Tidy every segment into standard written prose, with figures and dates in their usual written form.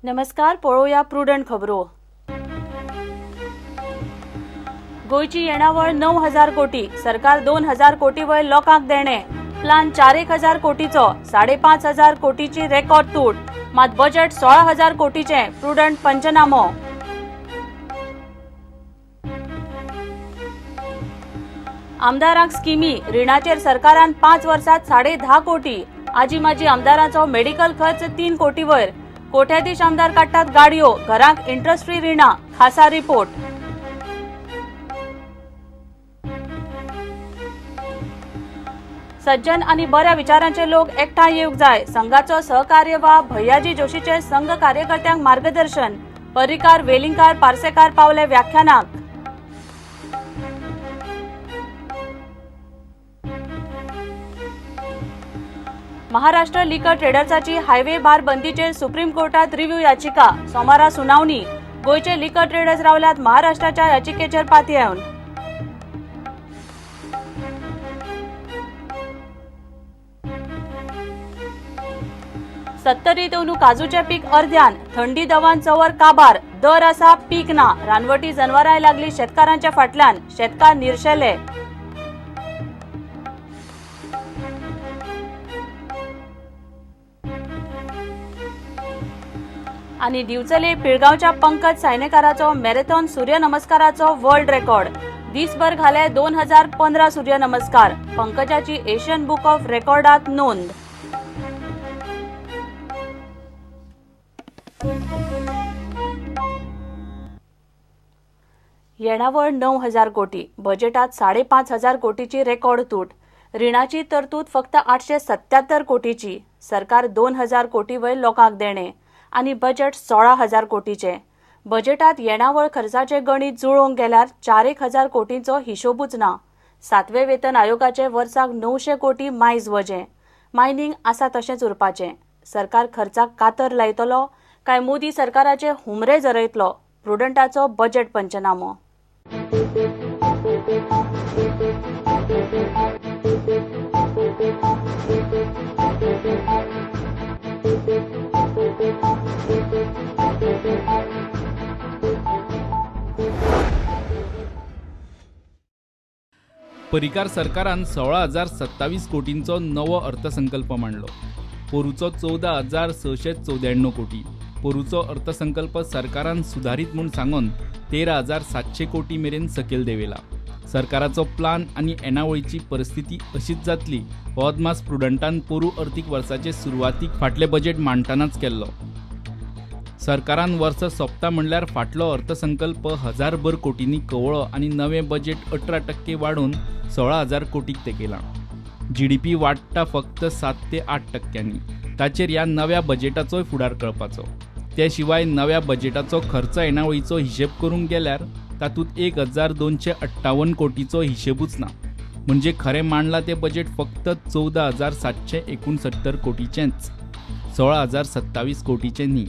नमस्कार, पळोवया प्रुडंट खबरो. गोयची येणावळ 9,000 कोटी. सरकार 2,000 कोटी वयर लोकांक देणे. प्लान 4,000 कोटीचो. 5,500 कोटीची रेकॉर्ड तूट. मात बजेट 16,000 कोटीचे. प्रुडंट पंचनामो. आमदारांक स्किमी. रिणाचेर सरकारान 5 वर्सात 10.5 कोटी. आजी माजी आमदारांचो मेडिकल खर्च 3 कोटी वयर. कोट्याधीश आमदार काडटात गाडयो. घरांक इंटरेस्ट फ्री रिणां. खासा रिपोर्ट. सज्जन आणि बऱ्या विचारांचे लोक एकठांय येवंक जाय. संघाचो सहकार्य वा भैयाजी जोशीचे संघ कार्यकर्त्यांक मार्गदर्शन. पर्रीकार, वेलिंगकार, पार्सेकार पावले व्याख्यानाक. महाराष्ट्र लिकर ट्रेडर्साची हायवे बार बंदीचेर सुप्रीम कोर्टात रिव्ह्यू याचिका. सोमारा सुनावणी. गोयचे लिकर ट्रेडर्स रावल्यात महाराष्ट्राच्या याचिकेचेर पातयेवन. सत्तरीत अंदू काजूचे पीक अर्ध्यान. थंडी दवान चवर काबार. दर आसा पीक ना. रानवटी जनावरांय लागली शेतकारांच्या फाटल्यान. शेतकार निरशेले. आणि दिवचले पिळगावच्या पंकज सायनेकाराचो मॅरेथॉन सूर्यनमस्काराचो वर्ल्ड रेकॉर्ड. दिसभर घाले 2015 सूर्यनमस्कार. पंकजाची एशियन बुक ऑफ रेकॉर्डात नोंद. येणावळ 9,000 कोटी. बजेटात 5,500 कोटीची रेकॉर्ड तूट. रिणाची तरतूद फक्त 877 कोटीची. सरकार 2,000 कोटी वयर लोकांक देणे. आणि बजेट 16,000 कोटीचे. बजेटात येणावळ खर्चाचे गणित जुळोवंक गेल्यार 4,000 कोटींचो हिशोबूच ना. 7वें वेतन आयोगाचे वर्साक 900 कोटी मायज वजें. मायनिंग आसा तशेंच उरपाचें. सरकार खर्चाक कातर लायतलो काय मोदी सरकाराचे हुमरे जरयतलो. प्रुडंटाचो बजेट पंचनामो. पर्रीकार सरकारान 16,027 कोटींचो नवो अर्थसंकल्प मांडलो. पोरूचो 14,694 कोटी. पोरूचो अर्थसंकल्प सरकारान सुधारीत म्हूण सांगून 13,700 कोटी मेरेन सकयल देंवयला. सरकाराचो प्लान आनी येणावळीची परिस्थिती अशीच जातली हो अदमास प्रुडंटान पोरू अर्थीक वर्साचे सुरवातीक फाटले बजेट मांडटनाच केल्लो. सरकारान वर्स सोंपता म्हणल्यार फाटलो अर्थसंकल्प 1,000 कोटींनी कवळो आनी नवें बजेट 18% वाडून 16,000 कोटीक तेंकयलां. GDP वाडटा फक्त 7 ते 8%. ताचेर ह्या नव्या बजेटाचोय फुडार कळपाचो. ते शिवाय नव्या बजेटाचो खर्च येणावळीचो हिशेब करूंक गेल्यार तातूंत 1,258 कोटीचो हिशेबूच ना. म्हणजे खरें मांडलां तें बजेट फक्त 14,769 कोटीचेंच. 16,027 कोटीचें न्ही.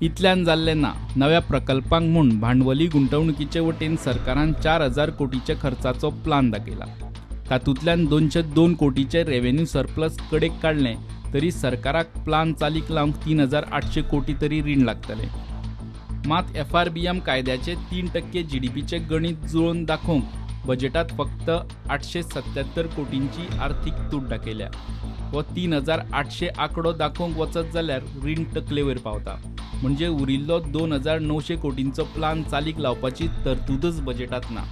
इतल्यान जाल्लें ना. नव्या प्रकल्पांक म्हूण भांडवली गुंतवणुकीचे वटेन सरकारान 4,000 कोटीच्या खर्चाचो प्लान दाखयला. तातूंतल्यान 202 कोटीचे रेव्हेन्यू सरप्लस कडेक काडलें तरी सरकाराक प्लान चालीक लावंक 3,800 कोटी तरी रीण लागतलें. मात FRBM कायद्याचे 3% GDPचे गणित जुळोवन दाखोवंक बजेटात फक्त 877 कोटींची आर्थीक तूट दाखयल्या. हो 3,800 आंकडो दाखोवंक वचत जाल्यार रीण तकलेवयर पावता. म्हणजे उरिल्लो 2,900 कोटींचो प्लान चालीक लावपाची तरतूदच बजेटात ना.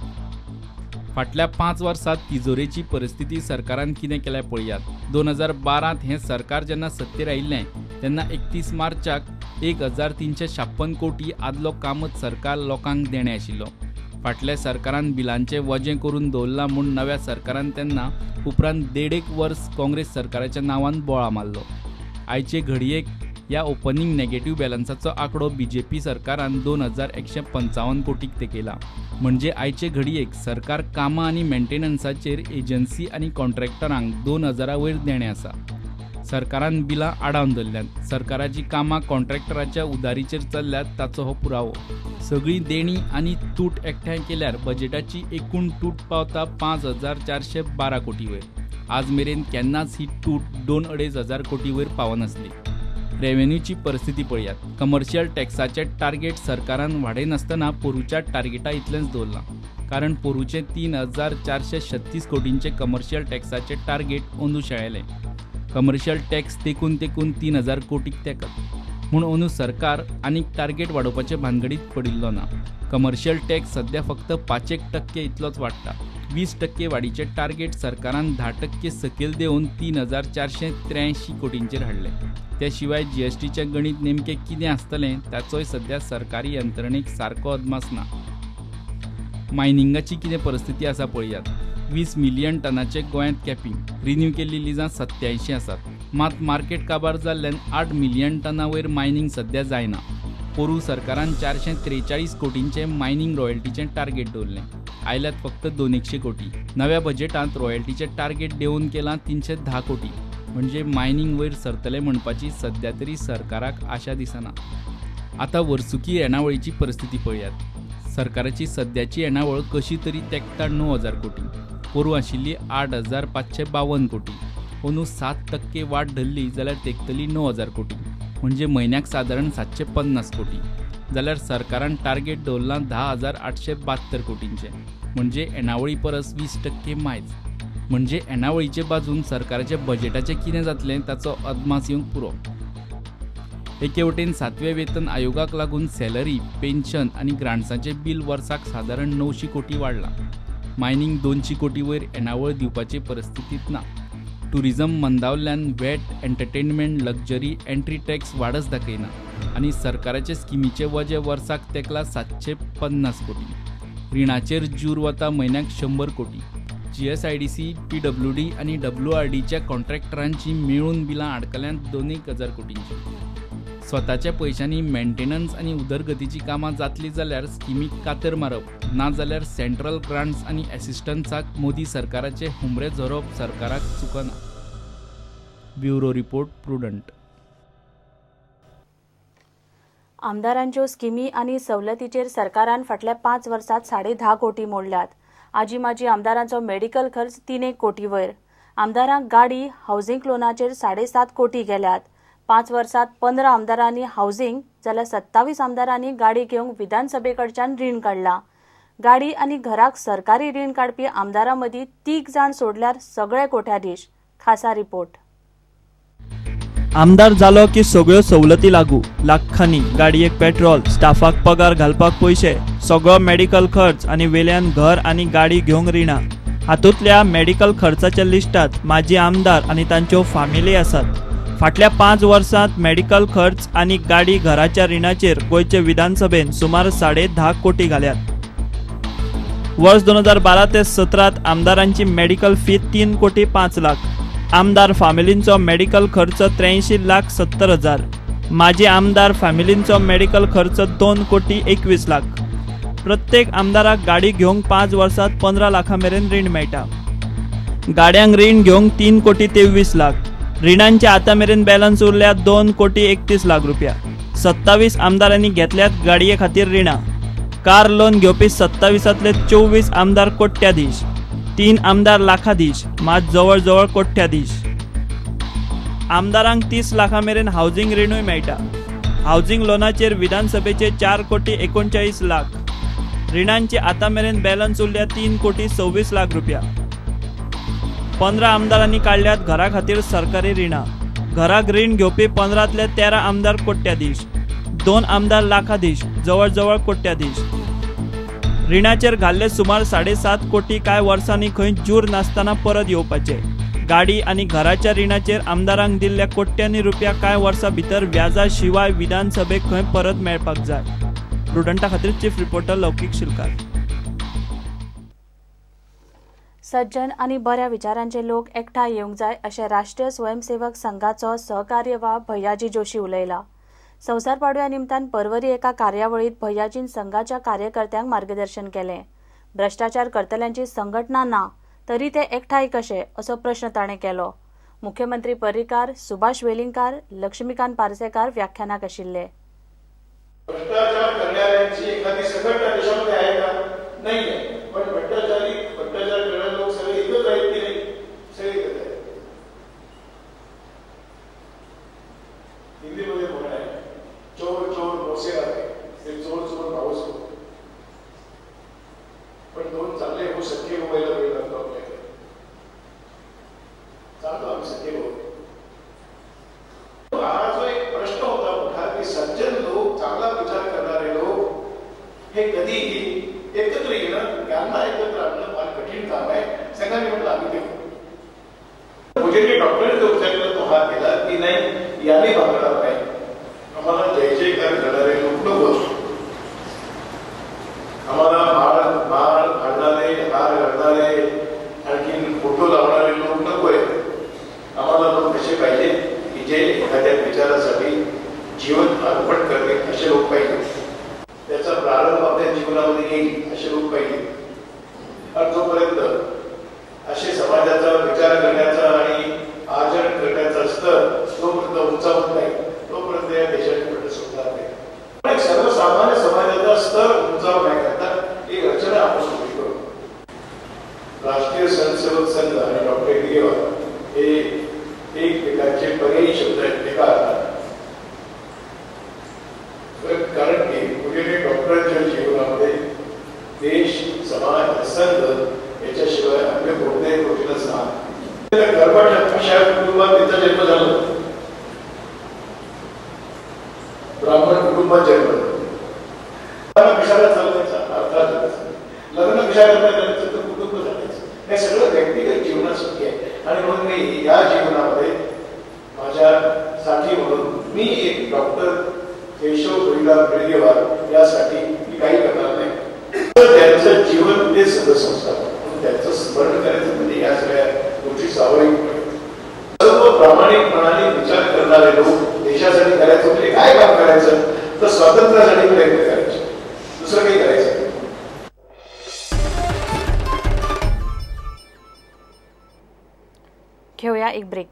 फाटल्या 5 वर्सांत तिजोरेची परिस्थिती सरकारान कितें केलें पळयात. 2012त हें सरकार जेन्ना सत्तेर आयिल्लें तेन्ना 31 मार्चाक 1,356 कोटी आदलो कामत सरकार लोकांक देणे आशिल्लो. फाटल्या सरकारान बिलांचें वजें करून दवरलां म्हूण नव्या सरकारान तेन्ना उपरांत 1.5 वर्स काँग्रेस सरकाराच्या नांवान बोळा मारलो. आयचे घडयेक ह्या ओपनिंग नेगेटिव्ह बॅलन्साचो आंकडो BJP सरकारान 2,155 कोटीक तेंकयला. म्हणजे आयचे घडयेक सरकार कामां आनी मेंटेनन्साचेर एजन्सी आनी कॉन्ट्रॅक्टरांक 2,000 वयर देणे आसा. सरकारान बिलां आडावन दवरल्यात. सरकाराची कामां कॉन्ट्रॅक्टराच्या उदारीचेर चल्ल्यात ताचो हो पुरावो. सगळी देणी आनी तूट एकठांय केल्यार बजेटाची एकूण तूट पावता 5,412 कोटी वयर. आज मेरेन केन्नाच ही तूट 2-2.5 हजार कोटी वयर पावनासली. रेव्हेन्यूची परिस्थिती पळयात. कमर्शियल टॅक्साचे टार्गेट सरकारान वाडयनासतना पोरूच्या टार्गेटा इतलेंच दवरला. कारण पोरूचे 3,436 कोटींचे कमर्शियल टॅक्साचे टार्गेट अंदू शेळयले. Commercial tax तेकून 3,000 कोटीक तेकत. म्हूण अंदू सरकार आनीक टार्गेट वाडोवपाचे भानगडीत पडिल्लो ना. कमर्शियल टॅक्स सध्या फक्त 5% इतलोच वाडटा. 20% वाडीचे टार्गेट सरकारान 10% सकयल देवन 3,483 कोटींचेर हाडले. त्या शिवाय जीएसटीचे गणित नेमके कितें आसतलें ताचोय सध्या सरकारी यंत्रणेक सारको अदमास ना. मायनिंगाची कितें परिस्थिती आसा पळयात. 20 मिलियन टनाचे गोंयांत कॅपिंग, रिन्यू केल्ली लिजां 87 आसात. मात मार्केट काबार जाल्ल्यान 8 मिलियन टना वयर मायनिंग सध्या जायना. पोरू सरकारान 443 कोटींचे मायनिंग रॉयल्टीचें टार्गेट दवरलें. आयल्यात फक्त 200 कोटी. नव्या बजेटांत रॉयल्टीचे टार्गेट देंवन केलां 310 कोटी. म्हणजे मायनिंग वयर सरतले म्हणपाची सध्या तरी सरकाराक आशा दिसना. आतां वर्सुकी येणावळीची परिस्थिती पळयात. सरकाराची सद्याची येणावळ कशी तरी तेंकता 9,000 कोटी. पोरू आशिल्ली 8,552 कोटी. अंदू 7% वाड धरली जाल्यार तेंकतली 9,000 कोटी. म्हणजे म्हयन्याक सादारण 750 कोटी. जाल्यार सरकारान टार्गेट दवरलां 10,872 कोटींचे. म्हणजे येणावळी परस 20% मायज. म्हणजे येणावळीचे बाजून सरकाराच्या बजेटाचें कितें जातलें ताचो अदमास येवंक पुरो. एके वटेन 7वें वेतन आयोगाक लागून सॅलरी, पेन्शन आनी ग्रांट्सांचें बील वर्साक सादारण 900 कोटी वाडलां. मायनिंग 200 कोटी वयर येणावळ दिवपाचे परिस्थितीत ना. टुरिजम मंदावल्ल्यान VAT, entertainment, luxury, entry tax वाडच दाखयना. आनी सरकाराचे स्किमीचे वजे वर्साक तेकला 750 कोटी. रिणाचेर जूर वता म्हयन्याक 100 कोटी. GSIDC, PWD आनी WRDच्या कॉन्ट्रॅक्टरांची मेळून बिलां आडकल्यांत 2,000 कोटींची. स्वताच्या पयशांनी मेंटेनन्स आनी उदरगतीची कामां जातली जाल्यार स्किमीक कातर मारप, ना जाल्यार सेंट्रल ग्रांट्स आनी एसिस्टन्साक मोदी सरकाराचे हुमरे झरोवप सरकाराक चुकना. Bureau report, Prudent. आमदारांच्यो स्किमी आनी सवलतीचेर सरकारान फाटल्या 5 वर्सांत 10.5 कोटी मोडल्यात. आजी माजी आमदारांचो मेडिकल खर्च 3 कोटी वयर. आमदारांक गाडी, हावसिंग लोनाचेर 7.5 कोटी गेल्यात. 5 वर्सांत 15 आमदारांनी हावसिंग जाल्यार 27 आमदारांनी गाडी घेवंक विधानसभेकडच्यान रीण काडलां. गाडी आनी घराक सरकारी रीण काडपी आमदारां मदीं 3 जाण सोडल्यार सगळे कोट्याधीश. खासा रिपोर्ट. आमदार जालो की सगळ्यो सवलती लागू. लाखांनी गाडयेक पेट्रोल, स्टाफाक पगार घालपाक पयशे, सगळो मेडिकल खर्च आनी वेल्यान घर आनी गाडी घेवंक रिणां. हातूंतल्या मेडिकल खर्चाच्या लिस्टात माजी आमदार आनी तांच्यो फामिली आसात. फाटल्या 5 वर्सांत मेडिकल खर्च आनी गाडी घराच्या रिणाचेर गोंयचे विधानसभेन सुमार 10.5 कोटी घाल्यात. वर्स 2012 ते 17 आमदारांची मेडिकल फी 3 कोटी 5 लाख. आमदार फामिलींचो मेडिकल खर्च 83,70,000. माजी आमदार फामिलींचो मेडिकल खर्च 2 कोटी 21 लाख. प्रत्येक आमदाराक गाडी घेवंक 5 वर्सांत 15 लाखां मेरेन रीण मेळटा. गाड्यांक रीण घेवंक 3 कोटी 23 लाख. रिणांचे आतां मेरेन बॅलन्स उरल्या 2 कोटी 31 लाख रुपया. 27 आमदारांनी घेतल्यात गाडये खातीर रिणां. कार लोन घेवपी 27तले 24 आमदार कोट्याधीश. 3 आमदार लाखाधीश, मात जवळ जवळ कोट्याधीश. आमदारांक 30 लाखां मेरेन हावसिंग रीणूय मेळटा. हावसिंग लोनाचेर विधानसभेचे 4 कोटी 39 लाख. रिणांचे आतां मेरेन बॅलन्स उरल्या 3 कोटी 26 लाख रुपया. 15 आमदारांनी काढल्यात घरा खातीर सरकारी रिणां. घराक रीण घेवपी 15तले 13 आमदार कोट्याधीश. 2 आमदार लाखाधीश, जवळ जवळ कोट्याधीश. रिणाचेर घाल्ले सुमार 7.5 कोटी कांय वर्सांनी खंय जूर नासतना परत येवपाचे. गाडी आनी घराच्या रिणाचेर आमदारांक दिल्ल्या कोट्यांनी रुपया कांय वर्सां भितर व्याजा शिवाय विधानसभेक खंय परत मेळपाक जाय. प्रुडंटा खातीर चीफ रिपोर्टर लौकीक शिलकार. सज्जन आनी बऱ्या विचारांचे लोक एकठांय येवंक जाय अशें राष्ट्रीय स्वयंसेवक संघाचो सहकार्यवाह भैयाजी जोशी उलयला. संवसार पाडव्या निमतान परवरी एका कार्यावळीत भैयाजीन संघाच्या कार्यकर्त्यांक मार्गदर्शन केलें. भ्रष्टाचार करतल्यांची संघटना ना तरी ते एकठांय कशे असो प्रश्न ताणें केलो. मुख्यमंत्री पर्रीकार, सुभाष वेलिंगकार, लक्ष्मीकांत पार्सेकार व्याख्यानाक आशिल्ले. भ्रष्टाचार करणाऱ्यांची एखादी संघटना देशामध्ये आहे का? नाही आहे. पण भ्रष्टाचार करणारे लोक सगळे एकच आहेत की नाही? सगळे एकच आहेत. हिंदीमध्ये म्हण आहे, चोर चोर नोसे आते, ते चोर चोर पाऊस हो. पण दोन चांगले हो सख्खे व्हायला वेळ लागतो आपल्याकडे. चालतो आम्ही सख्खे भाऊ. हा जो एक प्रश्न होता मोठा की सज्जन लोक, चांगला विचार करणारे लोक हे कधीही एकत्र येणं, यांना एकत्र आणणं फार कठीण काम आहे. सगळ्यांनी म्हटलं आम्ही ते करू. म्हणजे डॉक्टरने जो विचार केला, तो हात केला की नाही, याने भागणार नाही. आम्हाला जय जयकार करणारे लोक नको. आम्हाला माळ घालणारे, हार घालणारे, आणखी फोटो लावणारे लोक नको आहेत. आम्हाला लोक कसे पाहिजे की जे एखाद्या विचारासाठी जीवन अर्पण करते असे लोक पाहिजे. त्याचा प्रारंभ आपल्या जीवनामध्ये येईल असे लोक पाहिजे. आणि जोपर्यंत असे समाजाचा विचार करण्याचा आणि आचरण करण्याचा स्तर जोपर्यंत उंचावत नाही, तोपर्यंत या देशाची प्रगती होणार नाही. पण सर्वसामान्य समाजाचा स्तर उंचावण्याकरता एक रचना आपण सुरू करू. राष्ट्रीय स्वयंसेवक संघ आणि डॉक्टर हेगडेवार हे एक प्रकारचे पर्यायी शब्द आहेत एका अर्थात. कारण की कुठे डॉक्टरांच्या जीवनामध्ये देश, समाज, संघ याच्याशिवाय आपल्या कोणत्याही गोष्टीला स्थान. गर्भाच्या कुटुंबात त्यांचा जन्म झाला, ब्राह्मण कुटुंबात जन्म झाला. कशाला चालवायचा अर्थात लग्न कशा करायचं तर कुटुंब चालायचं. हे सगळं व्यक्तिगत जीवनासाठी आहे. आणि म्हणून मी या जीवनामध्ये माझ्यासाठी म्हणून मी एक डॉक्टर केशव हरिदास हेगडेवार यासाठी मी काही करणार नाही. त्यांचं जीवन ते सदसंस्कार म्हणून त्यांचं स्मरण करायचं म्हणजे या सगळ्या गोष्टी स्वाभाविक. सर्व प्रामाणिकपणाने विचार करणारे लोक देशासाठी करायचं म्हणजे काय काम करायचं तर स्वातंत्र्यासाठी प्रयत्न करायचे, दुसरं काही करायचं. घेऊया एक ब्रेक.